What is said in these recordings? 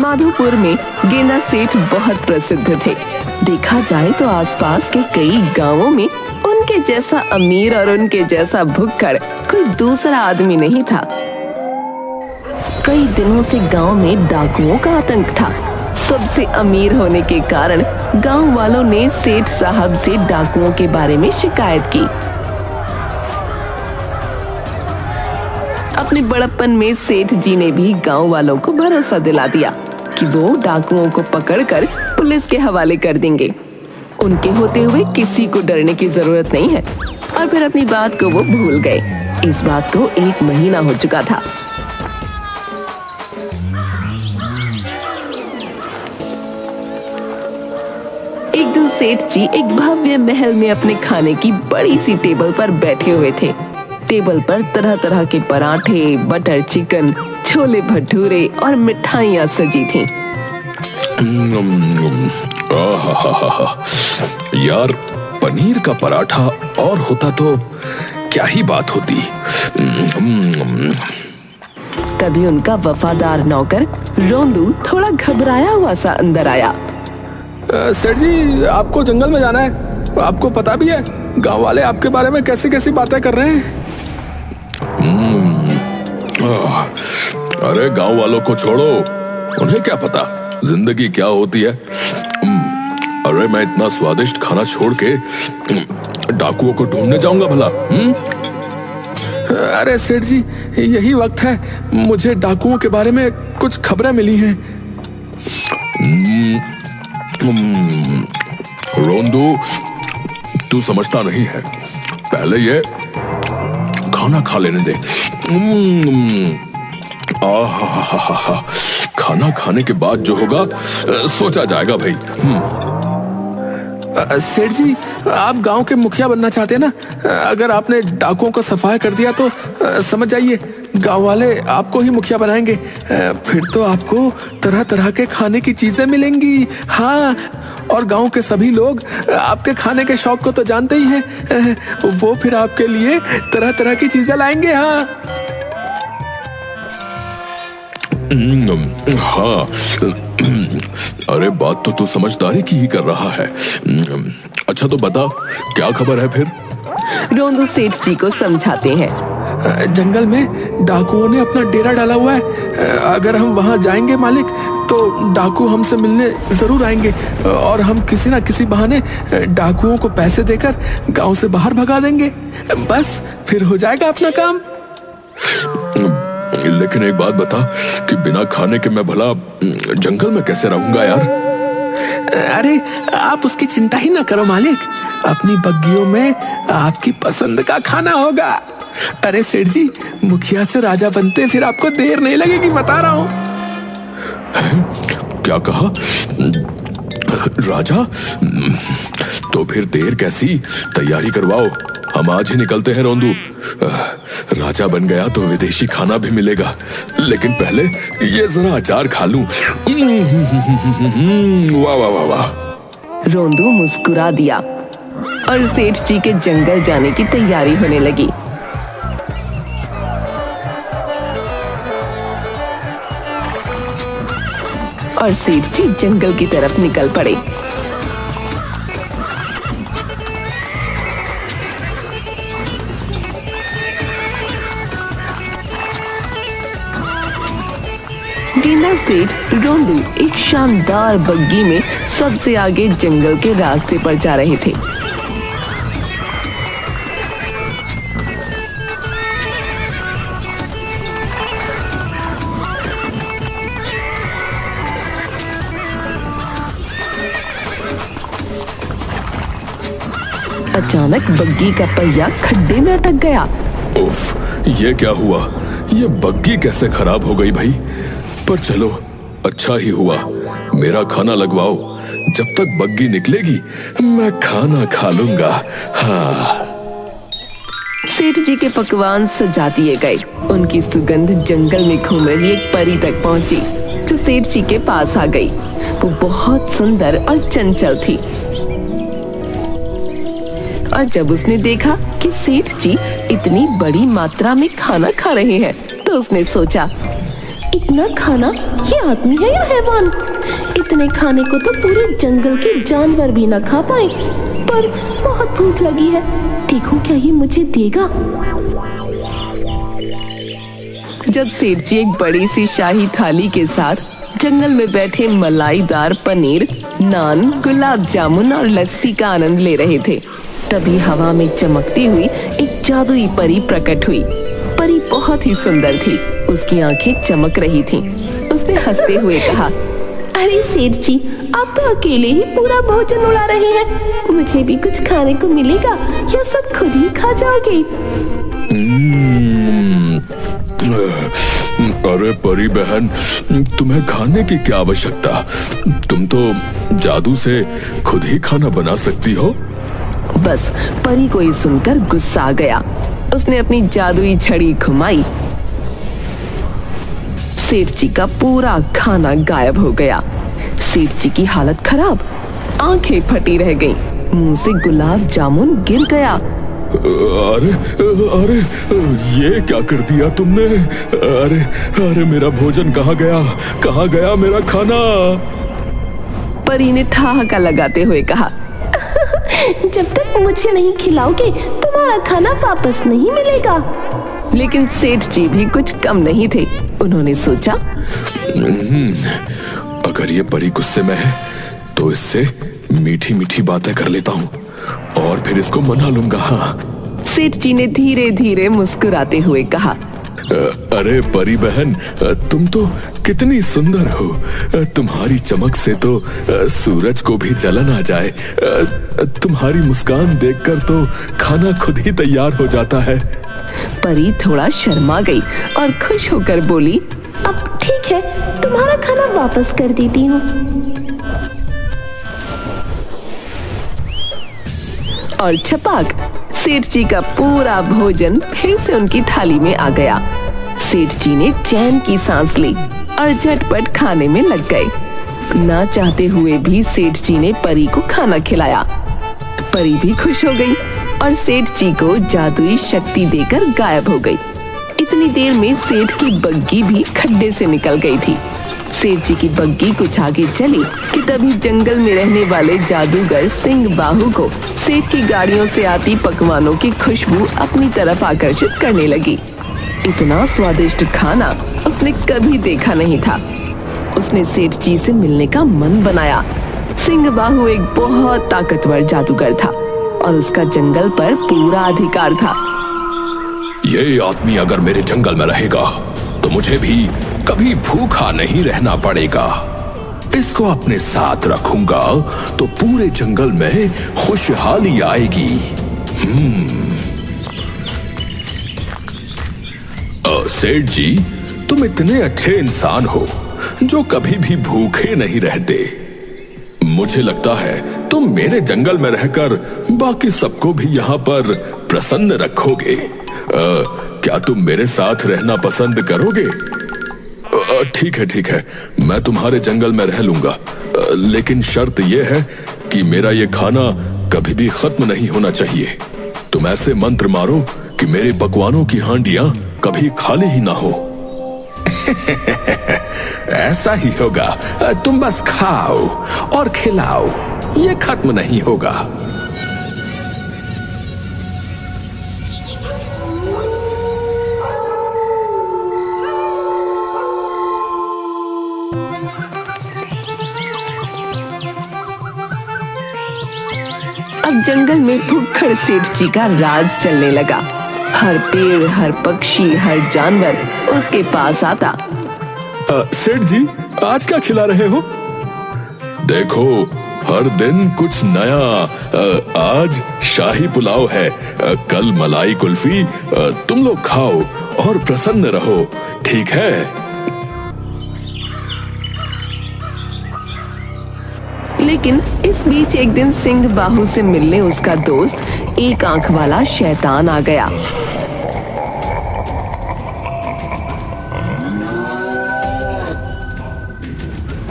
माधोपुर में गेंदा सेठ बहुत प्रसिद्ध थे। देखा जाए तो आसपास के कई गांवों में उनके जैसा अमीर और उनके जैसा भुक्कड़ कोई दूसरा आदमी नहीं था। कई दिनों से गांव में डाकुओं का आतंक था। सबसे अमीर होने के कारण गांव वालों ने सेठ साहब से डाकुओं के बारे में शिकायत की। अपने बड़प्पन में सेठ जी ने भी गांव वालों को भरोसा दिला दिया कि वो डाकुओं को पकड़कर पुलिस के हवाले कर देंगे। उनके होते हुए किसी को डरने की जरूरत नहीं है। और फिर अपनी बात को वो भूल गए। इस बात को 1 महीना हो चुका था। एक दिन सेठ जी एक भव्य महल में अपने खाने की बड़ी सी टेबल पर बैठे हुए थे। टेबल पर तरह तरह के पराठे, बटर चिकन, छोले भटूरे और मिठाइयाँ सजी थीं। यार, पनीर का पराठा और होता तो क्या ही बात होती। तभी उनका वफादार नौकर रोंदू थोड़ा घबराया हुआ सा अंदर आया। सेठ जी, आपको जंगल में जाना है। आपको पता भी है गांव वाले आपके बारे में कैसी कैसी बातें कर रहे हैं। अरे गांव वालों को छोड़ो, उन्हें क्या पता जिंदगी क्या होती है। अरे मैं इतना स्वादिष्ट खाना छोड़ के डाकुओं को ढूंढने जाऊंगा भला। अरे सेठ जी, यही वक्त है। मुझे डाकुओं के बारे में कुछ खबरें मिली हैं। रोंदू, तू समझता नहीं है। पहले ये खाना खा लेने दे। खाना खाने के बाद जो होगा सोचा जाएगा भाई। सेठ जी, आप गांव के मुखिया बनना चाहते हैं ना। अगर आपने डाकुओं का सफाया कर दिया तो समझ जाइए गांव वाले आपको ही मुखिया बनाएंगे। फिर तो आपको तरह तरह के खाने की चीजें मिलेंगी। हाँ, और गांव के सभी लोग आपके खाने के शौक को तो जानते ही हैं। वो फिर आपके लिए तरह तरह की चीजें लाएंगे। हाँ हाँ, अरे बात तो तू समझदारी की ही कर रहा है। अच्छा तो बता, क्या खबर है फिर? रोंदू सेठ जी को समझाते हैं। जंगल में डाकुओं ने अपना डेरा डाला हुआ है। अगर हम वहां जाएंगे मालिक, तो डाकू हमसे मिलने जरूर आएंगे और हम किसी ना किसी बहाने डाकुओं को पैसे देकर गांव से बाहर भगा देंगे। बस फिर हो जाएगा अपना काम। लेकिन एक बात बता कि बिना खाने के मैं भला जंगल में कैसे रहूंगा यार? अरे आप उसकी चिंता ही ना करो मालिक। अपनी बग्गियों में आपकी पसंद का खाना होगा। अरे सेठ जी, मुखिया से राजा बनते फिर आपको देर नहीं लगेगी, बता रहा हूँ। क्या कहा? राजा? तो फिर देर कैसी, तैयारी करवाओ। हम आज ही निकलते हैं रोंदू। राजा बन गया तो विदेशी खाना भी मिलेगा, लेकिन पहले ये जरा अचार खा लूं। वाह वाह वाह वाह। रोंदू मुस्कुरा दिया और सेठ जी के जंगल जाने की तैयारी होने लगी। और सेठ जी जंगल की तरफ निकल पड़े। गेंदा सेठ रोंदू एक शानदार बग्गी में सबसे आगे जंगल के रास्ते पर जा रहे थे। अचानक बग्गी का पहिया खड्डे में अटक गया। उफ, ये क्या हुआ? ये बग्गी कैसे खराब हो गई भाई? पर चलो, अच्छा ही हुआ। मेरा खाना लगवाओ, जब तक बग्गी निकलेगी मैं खाना खा लूंगा। हाँ। सेठ जी के पकवान सजा दिए गए। उनकी सुगंध जंगल में घूम रही एक परी तक पहुंची, जो सेठ जी के पास आ गई। वो बहुत सुंदर और चंचल थी। और जब उसने देखा कि सेठ जी इतनी बड़ी मात्रा में खाना खा रहे हैं, तो उसने सोचा, इतना खाना, ये आदमी है या हैवान? इतने खाने को तो पूरे जंगल के जानवर भी ना खा पाए। पर बहुत भूख लगी है, देखो क्या ये मुझे देगा। जब सेठ जी एक बड़ी सी शाही थाली के साथ जंगल में बैठे मलाईदार पनीर, नान, गुलाब जामुन और लस्सी का आनंद ले रहे थे, तभी हवा में चमकती हुई एक जादुई परी प्रकट हुई। परी बहुत ही सुंदर थी, उसकी आंखें चमक रही थीं। उसने हंसते हुए कहा, अरे सेठ जी, आप तो अकेले ही पूरा भोजन उड़ा रहे हैं। मुझे भी कुछ खाने को मिलेगा या सब खुद ही खा जाओगे? अरे परी बहन, तुम्हें खाने की क्या आवश्यकता? तुम तो जादू से खुद ही खाना बना सकती हो। बस परी को ये सुनकर गुस्सा आ गया। उसने अपनी जादुई छड़ी घुमाई। सेठ जी का पूरा खाना गायब हो गया। सेठ जी की हालत खराब, आंखें फटी रह गईं, मुंह से गुलाब जामुन गिर गया। अरे अरे, ये क्या कर दिया तुमने? अरे अरे, मेरा भोजन कहाँ गया? कहाँ गया मेरा खाना? परी ने ठहाका लगाते हुए कहा, जब तक मुझे नहीं खिलाओगे तुम्हारा खाना वापस नहीं मिलेगा। लेकिन सेठ जी भी कुछ कम नहीं थे। उन्होंने सोचा, अगर ये परी गुस्से में है तो इससे मीठी मीठी बातें कर लेता हूँ और फिर इसको मना लूंगा। हाँ। सेठ जी ने धीरे धीरे मुस्कुराते हुए कहा, अरे परी बहन, तुम तो कितनी सुंदर हो। तुम्हारी चमक से तो सूरज को भी जलन आ जाए। तुम्हारी मुस्कान देखकर तो खाना खुद ही तैयार हो जाता है। परी थोड़ा शर्मा गई और खुश होकर बोली, अब ठीक है, तुम्हारा खाना वापस कर देती हूँ। और छपाक, सेठ जी का पूरा भोजन फिर से उनकी थाली में आ गया। सेठ जी ने चैन की सांस ली और झटपट खाने में लग गए। ना चाहते हुए भी सेठ जी ने परी को खाना खिलाया। परी भी खुश हो गई और सेठ जी को जादुई शक्ति देकर गायब हो गई। इतनी देर में सेठ की बग्गी भी खड्डे से निकल गई थी। सेठ जी की बग्गी कुछ आगे चली कि तभी जंगल में रहने वाले जादूगर सिंह बाहु को सेठ की गाड़ियों से आती पकवानों की खुशबू अपनी तरफ आकर्षित करने लगी। इतना स्वादिष्ट खाना उसने कभी देखा नहीं था। उसने सेठ जी से मिलने का मन बनाया। सिंह बाहु एक बहुत ताकतवर जादूगर था और उसका जंगल पर पूरा अधिकार था। ये आदमी अगर मेरे जंगल में रहेगा तो मुझे भी कभी भूखा नहीं रहना पड़ेगा। इसको अपने साथ रखूंगा तो पूरे जंगल में खुशहाली आएगी। सेठ जी, तुम इतने अच्छे इंसान हो जो कभी भी भूखे नहीं रहते। मुझे लगता है तुम मेरे जंगल में रहकर बाकी सबको भी यहाँ पर प्रसन्न रखोगे। क्या तुम मेरे साथ रहना पसंद करोगे? ठीक है, मैं तुम्हारे जंगल में रह लूंगा, लेकिन शर्त यह है कि मेरा ये खाना कभी भी खत्म नहीं होना चाहिए। तुम ऐसे मंत्र मारो कि मेरे पकवानों की हांडियां कभी खाली ही ना हो। ऐसा ही होगा, तुम बस खाओ और खिलाओ, ये खत्म नहीं होगा। अब जंगल में भुक्खड़ सेठ जी का राज चलने लगा। हर पेड़, हर पक्षी, हर जानवर उसके पास आता। सेठ जी, आज क्या खिला रहे हो? देखो, हर दिन कुछ नया। आज शाही पुलाव है, कल मलाई कुल्फी। तुम लोग खाओ और प्रसन्न रहो, ठीक है? लेकिन इस बीच एक दिन सिंह बाहु से मिलने उसका दोस्त एक आंख वाला शैतान आ गया।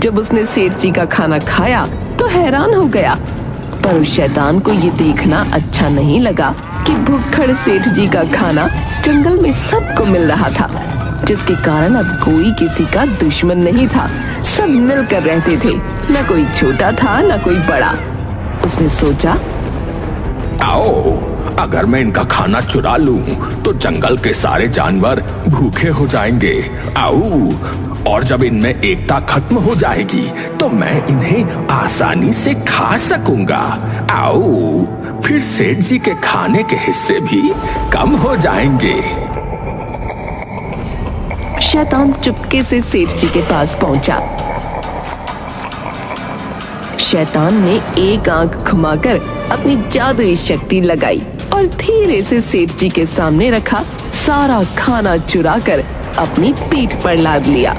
जब उसने सेठ जी का खाना खाया तो हैरान हो गया, पर उस शैतान को ये देखना अच्छा नहीं लगा कि भुक्खड़ सेठ जी का खाना जंगल में सबको मिल रहा था। जिसके कारण अब कोई किसी का दुश्मन नहीं था। सब मिलकर रहते थे, न कोई छोटा था न कोई बड़ा। उसने सोचा, आओ, अगर मैं इनका खाना चुरा लूं तो जंगल के सारे जानवर भूखे हो जाएंगे। आओ, और जब इनमें एकता खत्म हो जाएगी तो मैं इन्हें आसानी से खा सकूंगा। आओ, फिर सेठ जी के खाने के हिस्से भी कम हो जाएंगे। शैतान चुपके से सेठ जी के पास पहुंचा। शैतान ने एक आंख घुमाकर अपनी जादुई शक्ति लगाई और धीरे से सेठ जी के सामने रखा सारा खाना चुराकर अपनी पीठ पर लाद लिया।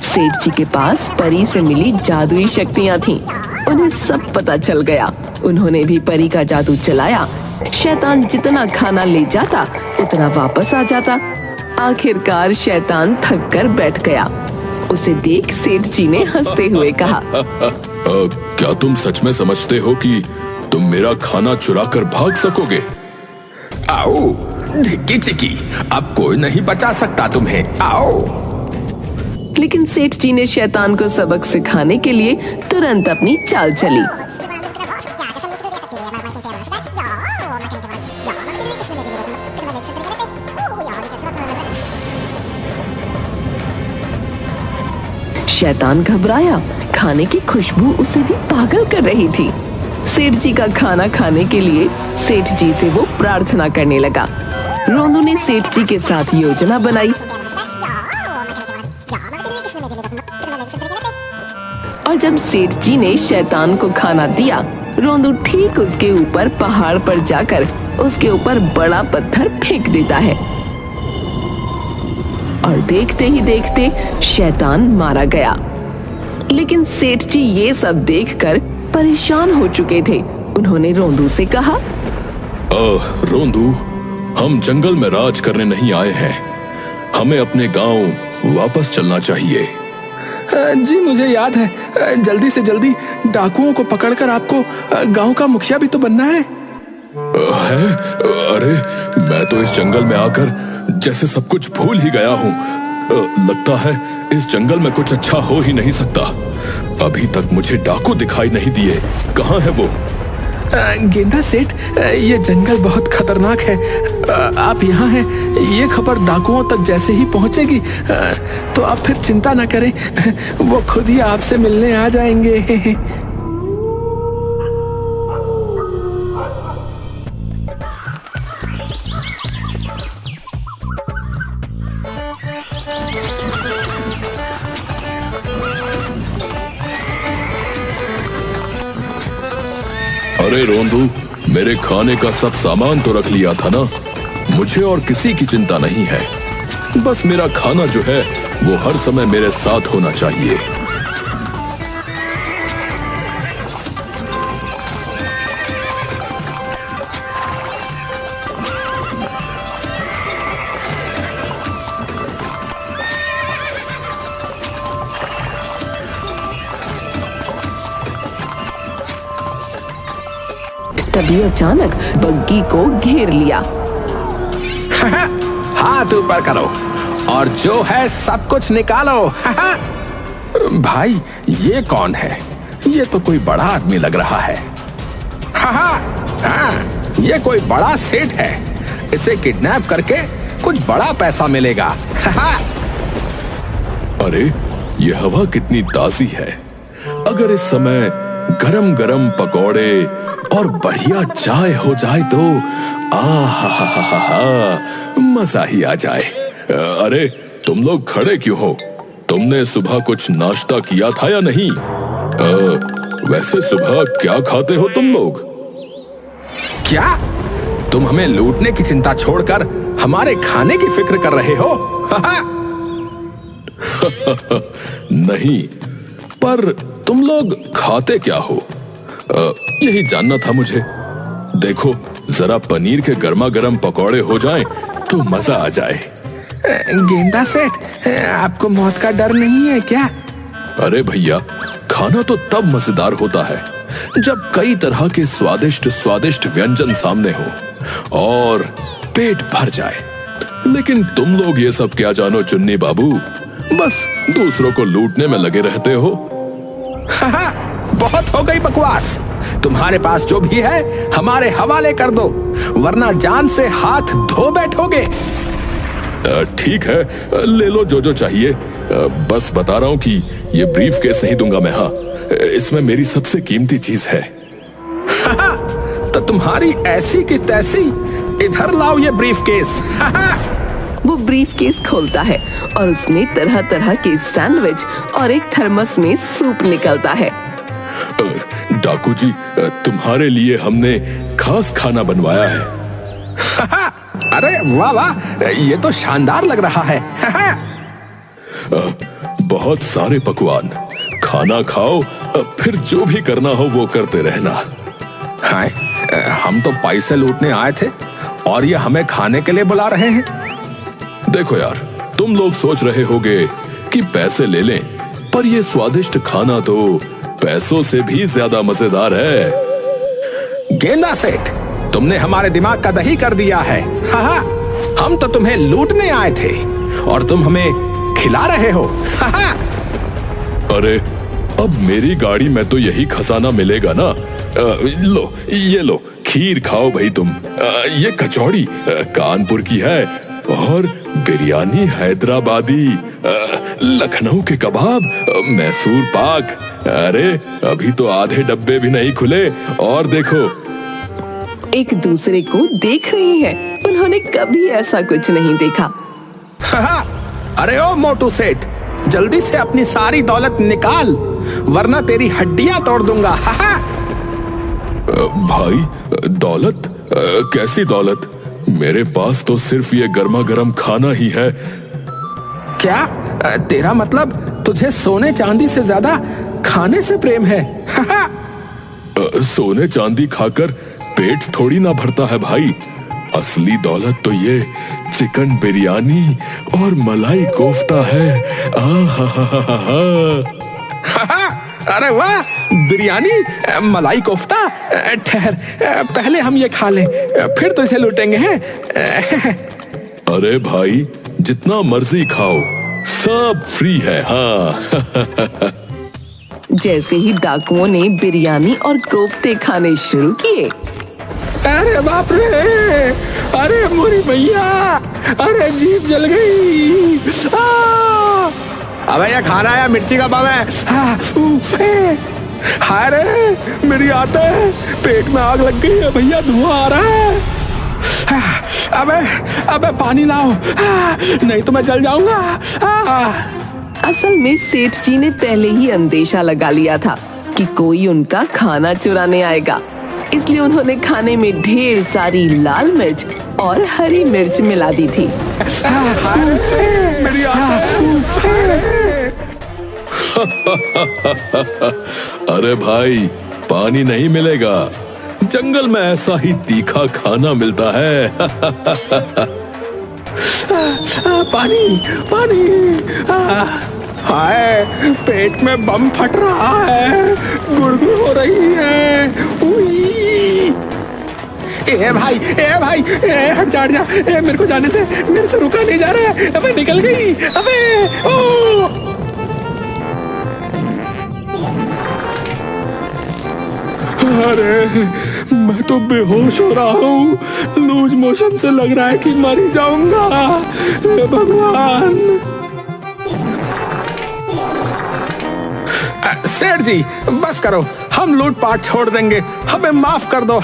सेठ जी के पास परी से मिली जादुई शक्तियां थीं। उन्हें सब पता चल गया। उन्होंने भी परी का जादू चलाया। शैतान जितना खाना ले जाता उतना वापस आ जाता। आखिरकार शैतान थक कर बैठ गया। उसे देख सेठ जी ने हंसते हुए कहा, क्या तुम सच में समझते हो कि तुम मेरा खाना चुरा कर भाग सकोगे? आओ ढिक्की चिक्की, अब कोई नहीं बचा सकता तुम्हें। आओ। लेकिन सेठ जी ने शैतान को सबक सिखाने के लिए तुरंत अपनी चाल चली। शैतान घबराया। खाने की खुशबू उसे भी पागल कर रही थी। सेठ जी का खाना खाने के लिए सेठ जी से वो प्रार्थना करने लगा। रोंदू ने सेठ जी के साथ योजना बनाई और जब सेठ जी ने शैतान को खाना दिया, रोंदू ठीक उसके ऊपर पहाड़ पर जाकर उसके ऊपर बड़ा पत्थर फेंक देता है और देखते ही देखते शैतान मारा गया। लेकिन सेठ जी ये सब देखकर परेशान हो चुके थे। उन्होंने रोंदू से कहा, रोंदू, हम जंगल में राज करने नहीं आए हैं। हमें अपने गांव वापस चलना चाहिए। जी मुझे याद है, जल्दी से जल्दी डाकुओं को पकड़कर आपको गांव का मुखिया भी तो बनना है। अरे मैं तो इस जंगल में आकर जैसे सब कुछ भूल ही गया हूँ। लगता है इस जंगल में कुछ अच्छा हो ही नहीं सकता। अभी तक मुझे डाकू दिखाई नहीं दिए। कहाँ है वो? गेंदा सेठ, ये जंगल बहुत खतरनाक है। आप यहाँ हैं, ये खबर डाकुओं तक जैसे ही पहुँचेगी तो आप फिर चिंता न करें, वो खुद ही आपसे मिलने आ जाएंगे। अरे रोंदू, मेरे खाने का सब सामान तो रख लिया था ना। मुझे और किसी की चिंता नहीं है। बस मेरा खाना जो है वो हर समय मेरे साथ होना चाहिए। तभी अचानक बग्गी को घेर लिया। हाथ ऊपर करो और जो है सब कुछ निकालो। भाई ये कौन है? ये तो कोई बड़ा आदमी लग रहा है। हाँ, ये कोई बड़ा सेठ है। इसे किडनैप करके कुछ बड़ा पैसा मिलेगा। अरे ये हवा कितनी ताजी है। अगर इस समय गरम गरम पकौड़े और बढ़िया चाय हो जाए तो मजा ही आ जाए। अरे तुम लोग खड़े क्यों हो? तुमने सुबह कुछ नाश्ता किया था या नहीं? वैसे सुबह क्या खाते हो तुम लोग? क्या तुम हमें लूटने की चिंता छोड़कर हमारे खाने की फिक्र कर रहे हो? नहीं, पर तुम लोग खाते क्या हो? यही जानना था मुझे। देखो जरा पनीर के गर्मा गर्म पकौड़े हो जाएं तो मजा आ जाए। गेंदा सेठ, आपको मौत का डर नहीं है क्या? अरे भैया, खाना तो तब मजेदार होता है जब कई तरह के स्वादिष्ट स्वादिष्ट व्यंजन सामने हो और पेट भर जाए। लेकिन तुम लोग ये सब क्या जानो चुन्नी बाबू, बस दूसरों को लूटने में लगे रहते हो। बहुत हो गई बकवास। तुम्हारे पास जो भी है हमारे हवाले कर दो, वरना जान से हाथ धो बैठोगे। ठीक है, ले लो जो जो चाहिए। बस बता रहा हूं कि ये ब्रीफ केस नहीं दूंगा मैं। हाँ, इसमें मेरी सबसे कीमती चीज है। तो तुम्हारी ऐसी की तैसी, इधर लाओ ये ब्रीफ केस। वो ब्रीफ केस खोलता है और उसमें तरह तरह के सैंडविच और एक थर्मस में सूप निकलता है। डाकू जी, तुम्हारे लिए हमने खास खाना बनवाया है। अरे वाह वाह, ये तो शानदार लग रहा है। बहुत सारे पकवान, खाना खाओ, फिर जो भी करना हो वो करते रहना। हाय, हम तो पैसे लूटने आए थे और ये हमें खाने के लिए बुला रहे हैं। देखो यार, तुम लोग सोच रहे होगे कि पैसे ले लें, पर ये स्वादिष्ट खाना तो पैसों से भी ज्यादा मजेदार है। गेंदा सेठ, तुमने हमारे दिमाग का दही कर दिया है। हाँ, हम तो तुम्हें लूटने आए थे और तुम हमें खिला रहे हो। हाँ। अरे, अब मेरी गाड़ी में तो यही खजाना मिलेगा ना। लो, ये लो, खीर खाओ भाई तुम। ये कचौड़ी कानपुर की है और बिरयानी हैदराबादी, लखनऊ के कबाब, मैसूर पाक। अरे, अभी तो आधे डब्बे भी नहीं खुले और देखो। एक दूसरे को देख रहे हैं। उन्होंने कभी ऐसा कुछ नहीं देखा। अरे ओ मोटू सेठ, जल्दी से अपनी सारी दौलत निकाल, वरना तेरी हड्डियां तोड़ दूंगा। भाई, दौलत? कैसी दौलत? मेरे पास तो सिर्फ ये गर्मा गर्म खाना ही है। क्या तेरा मतलब तुझे सोने चांदी से ज्यादा खाने से प्रेम है? सोने चांदी खाकर पेट थोड़ी ना भरता है भाई। असली दौलत तो ये चिकन बिरयानी और मलाई कोफ्ता है। अरे वाह, बिरयानी, मलाई कोफ्ता। ठहर, पहले हम ये खा लें, फिर तुझे लूटेंगे हैं। अरे भाई, जितना मर्जी खाओ, सब फ्री है। हाँ। जैसे ही डाकुओं ने बिरयानी और कोफ्ते खाने शुरू किए, अरे बाप रे, अरे मोरी मैया, अरे जीभ जल गई। अबे ये खाना है मिर्ची का पाव है। हाय रे, मेरी आते पेट में आग लग गई है भैया, धुआं आ रहा है। अबे पानी लाओ, नहीं तो मैं जल जाऊंगा। असल में सेठ जी ने पहले ही अंदेशा लगा लिया था कि कोई उनका खाना चुराने आएगा, इसलिए उन्होंने खाने में ढेर सारी लाल मिर्च और हरी मिर्च मिला दी थी। अरे भाई, पानी नहीं मिलेगा, जंगल में ऐसा ही तीखा खाना मिलता है। पानी पानी। हाय, पेट में बम फट रहा है, गुड़गुड़ हो रही है। ए भाई, हट जा, मेरे को जाने दे, मेरे से रुका नहीं जा रहा है। अबे निकल गई। अबे ओ अरे, मैं तो बेहोश हो रहा हूँ, लूज मोशन से लग रहा है कि मर ही जाऊंगा। हे भगवान। सेठ जी, बस करो, हम लूटपाट छोड़ देंगे, हमें माफ कर दो।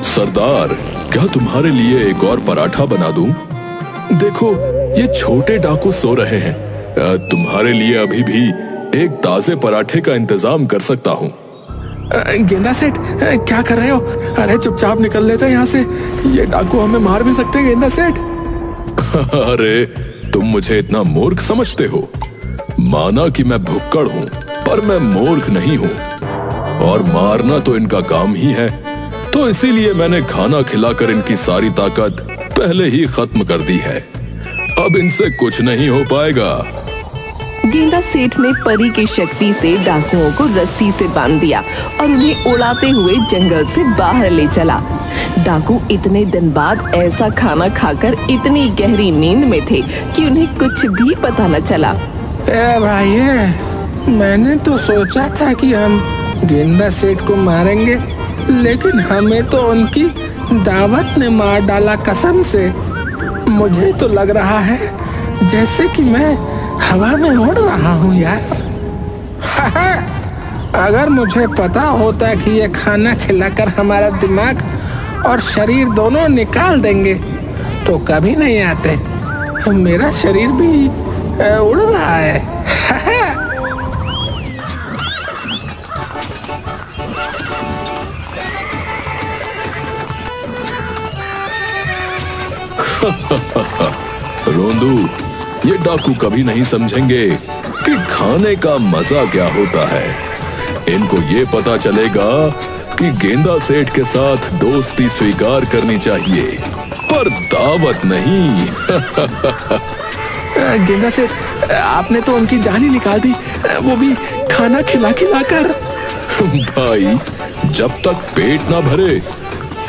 सरदार, क्या तुम्हारे लिए एक और पराठा बना दूं? देखो, ये छोटे डाकू सो रहे हैं। तुम्हारे लिए अभी भी एक ताजे पराठे का इंतजाम कर सकता हूँ। गेंदा सेठ, क्या कर रहे हो? अरे चुपचाप निकल लेते हैं यहाँ से, ये डाकू हमें मार भी सकते हैं। गेंदा सेठ। अरे, तुम मुझे इतना मूर्ख समझते हो? माना कि मैं भुक्कड़ हूँ, पर मैं मूर्ख नहीं हूँ, और मारना तो इनका काम ही है। तो इसीलिए मैंने खाना खिलाकर इनकी सारी ताकत पहले ही खत्म कर दी है। अब इनसे कुछ नहीं हो पाएगा। गेंदा सेठ ने परी की शक्ति से डाकुओं को रस्सी से बांध दिया और उन्हें उड़ाते हुए जंगल से बाहर ले चला। डाकू इतने दिन बाद ऐसा खाना खाकर इतनी गहरी नींद में थे कि उन्हें कुछ भी पता न चला। ए भाई, मैंने तो सोचा था कि हम गेंदा सेठ को मारेंगे, लेकिन हमें तो उनकी दावत ने मार डाला कसम से। मुझे तो लग रहा है जैसे कि मैं हवा में उड़ रहा हूँ यार। अगर मुझे पता होता कि ये खाना खिलाकर हमारा दिमाग और शरीर दोनों निकाल देंगे तो कभी नहीं आते। मेरा शरीर भी उड़ रहा है। रोंदू, ये डाकू कभी नहीं समझेंगे कि खाने का मजा क्या होता है। इनको ये पता चलेगा कि गेंदा सेठ के साथ दोस्ती स्वीकार करनी चाहिए, पर दावत नहीं। गेंदा सेठ, आपने तो उनकी जान ही निकाल दी, वो भी खाना खिला खिला कर। भाई, जब तक पेट ना भरे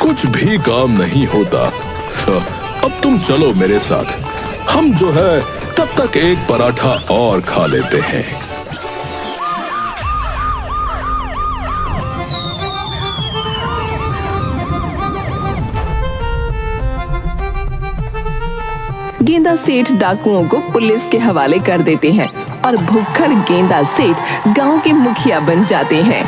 कुछ भी काम नहीं होता। अब तुम चलो मेरे साथ, हम जो है तब तक एक पराठा और खा लेते हैं। गेंदा सेठ डाकुओं को पुलिस के हवाले कर देते हैं और भुक्खड़ गेंदा सेठ गांव के मुखिया बन जाते हैं।